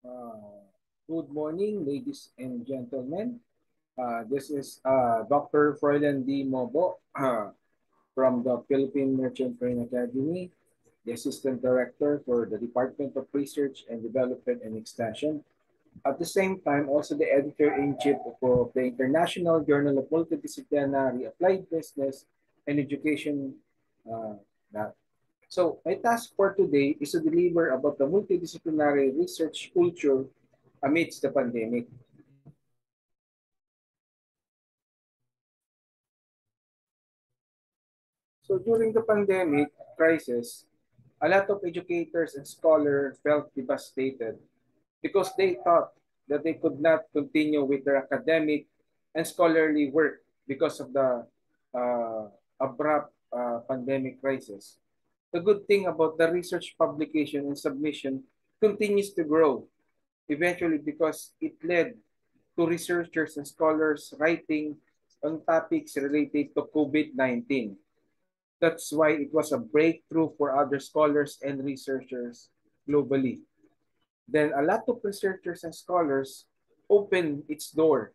Uh, Good morning, ladies and gentlemen. This is Dr. Froilan D. Mobo from the Philippine Merchant Marine Academy, the Assistant Director for the Department of Research and Development and Extension. At the same time, also the Editor-in-Chief of the International Journal of Multidisciplinary Applied Business and Education. Uh, that. So my task for today is to deliver about the multidisciplinary research culture amidst the pandemic. So during the pandemic crisis, a lot of educators and scholars felt devastated because they thought that they could not continue with their academic and scholarly work because of the uh, abrupt pandemic crisis. The good thing about the research publication and submission continues to grow eventually because it led to researchers and scholars writing on topics related to COVID-19. That's why it was a breakthrough for other scholars and researchers globally. Then a lot of researchers and scholars opened its door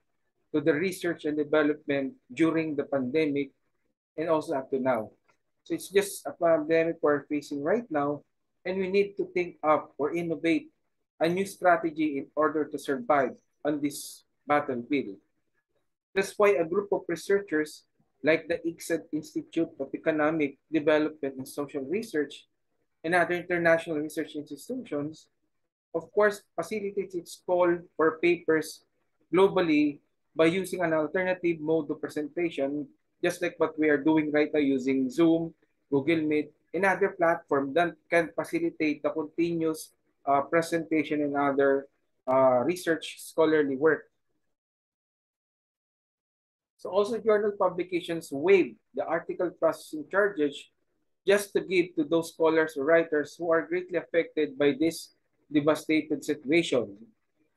to the research and development during the pandemic and also up to now. So it's just a pandemic we're facing right now, and we need to think up or innovate a new strategy in order to survive on this battlefield. That's why a group of researchers like the ICSED Institute of Economic Development and Social Research and other international research institutions, of course, facilitates its call for papers globally by using an alternative mode of presentation, just like what we are doing right now using Zoom, Google Meet, and other platforms that can facilitate the continuous presentation and other research scholarly work. So also journal publications waive the article processing charges just to give to those scholars or writers who are greatly affected by this devastated situation.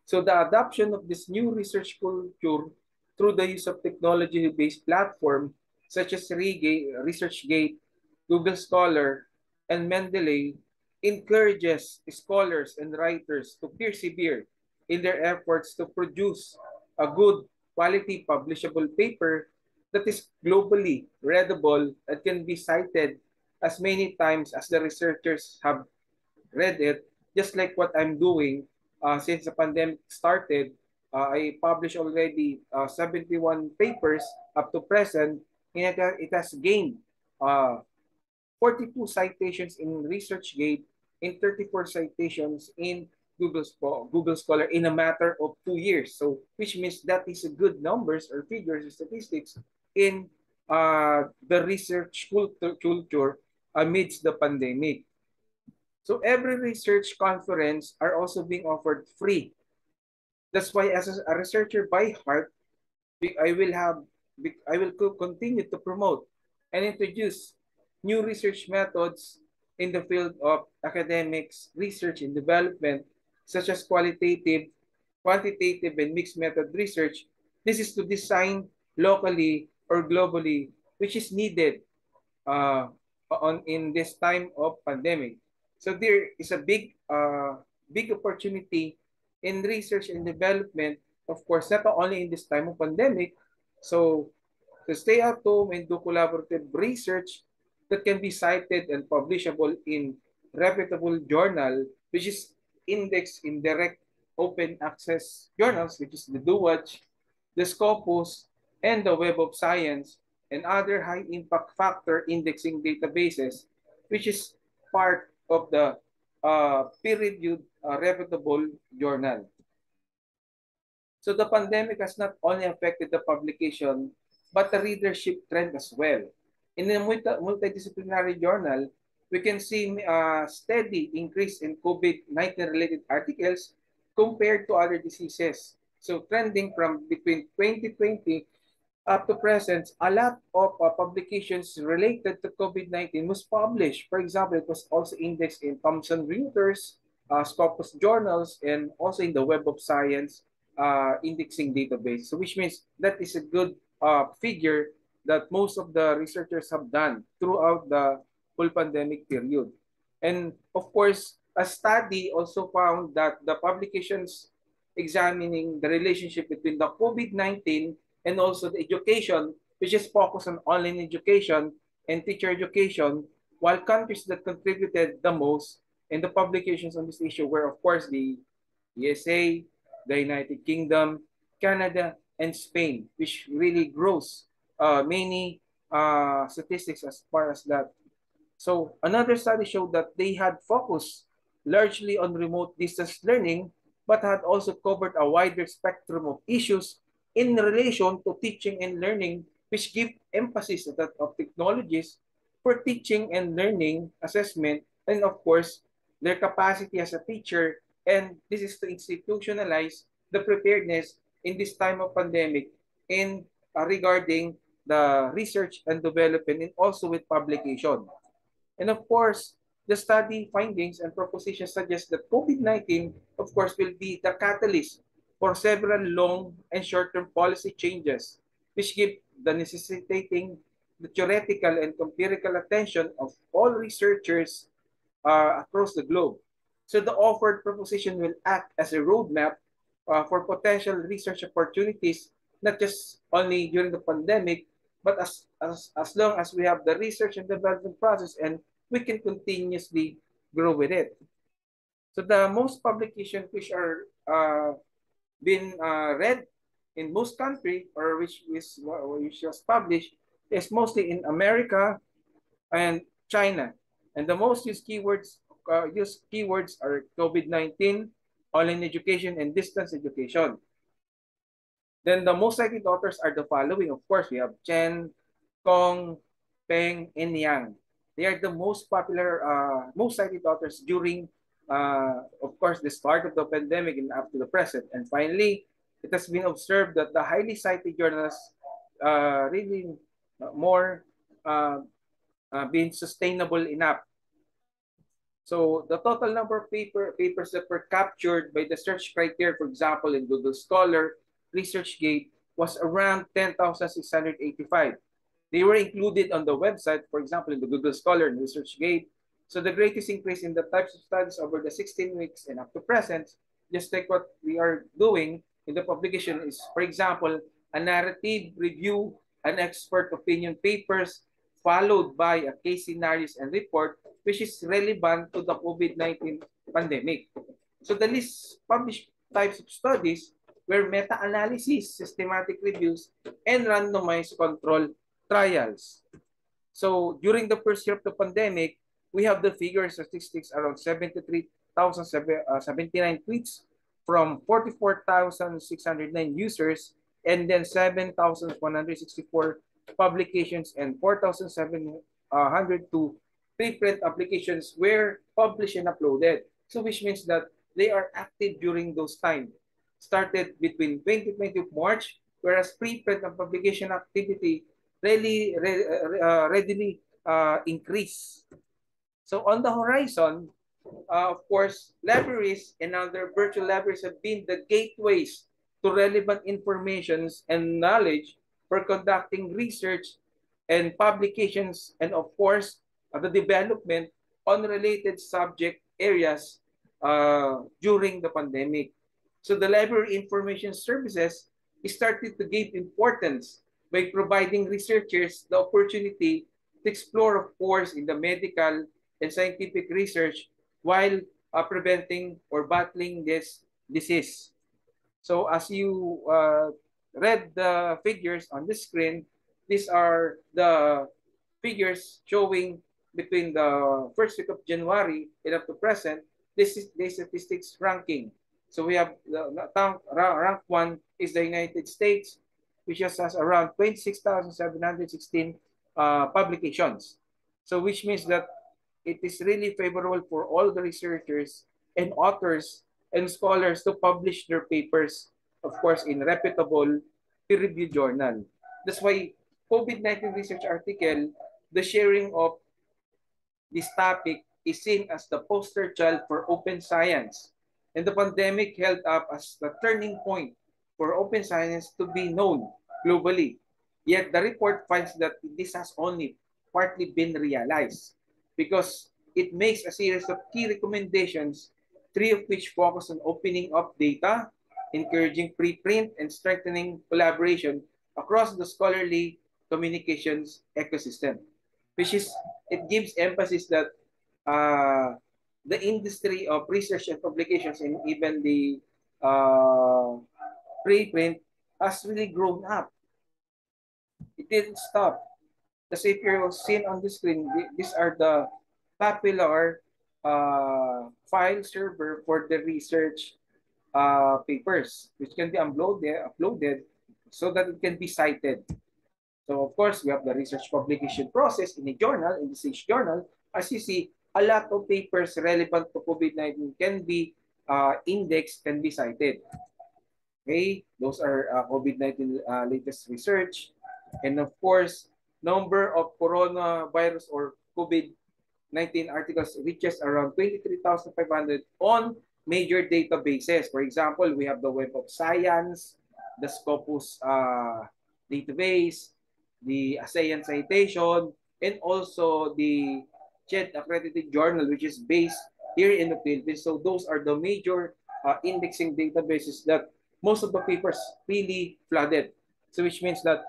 So the adoption of this new research culture through the use of technology-based platform such as ResearchGate, Google Scholar, and Mendeley encourages scholars and writers to persevere in their efforts to produce a good quality publishable paper that is globally readable and can be cited as many times as the researchers have read it, just like what I'm doing since the pandemic started. I published already 71 papers up to present, and it has gained uh, 42 citations in ResearchGate and 34 citations in Google Scholar in a matter of 2 years. So, which means that is a good numbers or figures or statistics in the research culture amidst the pandemic. So every research conference are also being offered free. That's why as a researcher by heart, I will have I will continue to promote and introduce new research methods in the field of academics, research and development, such as qualitative, quantitative, and mixed method research. This is to design locally or globally, which is needed on in this time of pandemic. So there is a big opportunity in research and development, of course, not only in this time of pandemic. So to stay at home and do collaborative research that can be cited and publishable in reputable journal, which is indexed in direct open access journals, which is the DOAJ, the Scopus, and the Web of Science, and other high impact factor indexing databases, which is part of the peer-reviewed reputable journal. So the pandemic has not only affected the publication, but the readership trend as well. In a multidisciplinary journal, we can see a steady increase in COVID-19 related articles compared to other diseases. So trending from between 2020 up to present, a lot of publications related to COVID-19 was published. For example, it was also indexed in Thomson Reuters, Scopus journals, and also in the Web of Science indexing database. So which means that is a good figure that most of the researchers have done throughout the whole pandemic period. And of course, A study also found that the publications examining the relationship between the COVID-19 and also the education, which is focused on online education and teacher education, while countries that contributed the most in the publications on this issue were, of course, the USA, the United Kingdom, Canada, and Spain, which really grows many statistics as far as that. So another study showed that they had focused largely on remote distance learning, but had also covered a wider spectrum of issues in relation to teaching and learning, which give emphasis to that of technologies for teaching and learning assessment, and of course, their capacity as a teacher. And this is to institutionalize the preparedness in this time of pandemic in regarding the research and development and also with publication. And of course, the study findings and propositions suggest that COVID-19, of course, will be the catalyst for several long and short-term policy changes, which give the necessitating the theoretical and empirical attention of all researchers across the globe. So the offered proposition will act as a roadmap for potential research opportunities, not just only during the pandemic, but as long as we have the research and development process and we can continuously grow with it. So the most publications which are been read in most countries or which was published is mostly in America and China. And the most used keywords are COVID-19, online education, and distance education. Then the most cited authors are the following. Of course, we have Chen, Kong, Peng, and Yang. They are the most popular, most cited authors during, of course, the start of the pandemic and up to the present. And finally, it has been observed that the highly cited journals really more being sustainable enough. So the total number of papers that were captured by the search criteria, for example, in Google Scholar, ResearchGate, was around 10,685. They were included on the website, for example, in the Google Scholar and ResearchGate. So the greatest increase in the types of studies over the 16 weeks and up to present, just like what we are doing in the publication is, for example, a narrative review, an expert opinion papers, followed by a case scenarios and report, which is relevant to the COVID-19 pandemic. So the least published types of studies were meta-analysis, systematic reviews, and randomized control trials. So during the first year of the pandemic, we have the figure statistics around 73,079 tweets from 44,609 users, and then 7,164 publications and 4,702 preprint applications were published and uploaded. So which means that they are active during those times. Started between 2020 March, whereas preprint and publication activity really readily increase. So on the horizon, of course, libraries and other virtual libraries have been the gateways to relevant informations and knowledge for conducting research and publications, and of course, the development on related subject areas during the pandemic. So the library information services started to gain importance by providing researchers the opportunity to explore, of course, in the medical and scientific research while preventing or battling this disease. So as you read the figures on the screen, these are the figures showing between the first week of January and up to present. This is the statistics ranking. So we have rank one is the United States, which has around 26,716 publications. So which means that it is really favorable for all the researchers and authors and scholars to publish their papers, of course, in reputable peer-reviewed journal. That's why COVID-19 research article, the sharing of this topic is seen as the poster child for open science. And the pandemic held up as the turning point for open science to be known globally. Yet the report finds that this has only partly been realized because it makes a series of key recommendations, three of which focus on opening up data, encouraging preprint, and strengthening collaboration across the scholarly communications ecosystem, which is, it gives emphasis that uh, the industry of research and publications and even the preprint has really grown up. It didn't stop. As if you're seen on the screen, these are the popular file server for the research papers, which can be uploaded so that it can be cited. So of course, we have the research publication process in a journal, in the SAGE journal. As you see, a lot of papers relevant to COVID-19 can be indexed, can be cited. Okay, those are COVID-19 latest research. And of course, number of coronavirus or COVID-19 articles reaches around 23,500 on major databases. For example, we have the Web of Science, the Scopus database, the ASEAN Citation, and also the CHED accredited journal, which is based here in the Philippines. So those are the major indexing databases that most of the papers really flooded. So which means that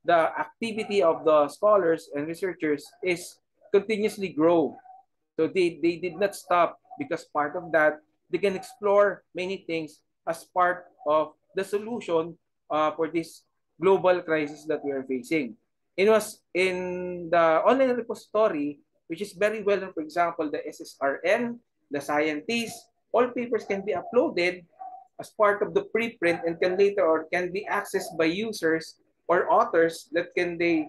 the activity of the scholars and researchers is continuously grow. So they did not stop because part of that, they can explore many things as part of the solution for this global crisis that we are facing. It was in the online repository, which is very well known, for example, the SSRN, the scientists, all papers can be uploaded as part of the preprint and can later or can be accessed by users or authors that can they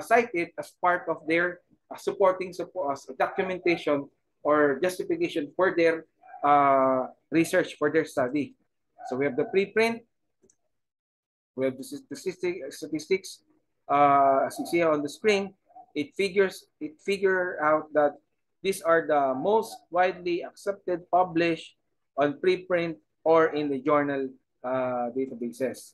cite it as part of their supporting support, documentation or justification for their research, for their study. So we have the preprint, we have the statistics as you see on the screen. It figure out that these are the most widely accepted, published on preprint or in the journal databases.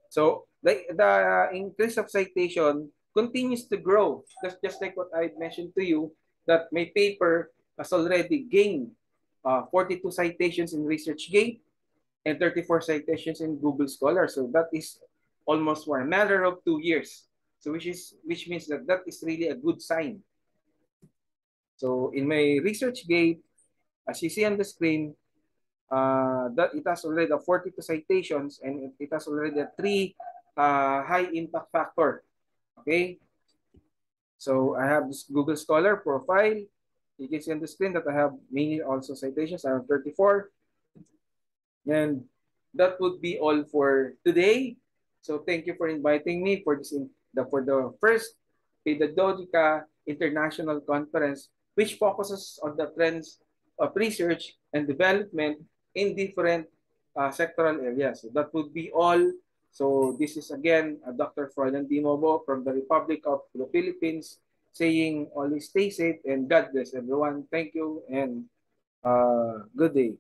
So the increase of citation continues to grow. That's just like what I mentioned to you, that my paper has already gained 42 citations in ResearchGate and 34 citations in Google Scholar. So that is almost for a matter of 2 years. So which means that that is really a good sign. So in my ResearchGate, as you see on the screen, that it has already a 42 citations and it has already a 3 high impact factor. Okay. So I have this Google Scholar profile. You can see on the screen that I have mainly also citations. I have 34. And that would be all for today. So thank you for inviting me for this for the first Pedagogica International Conference, which focuses on the trends of research and development in different sectoral areas. So that would be all. So this is again Dr. Froilan Dimobo from the Republic of the Philippines saying always stay safe and God bless everyone. Thank you and good day.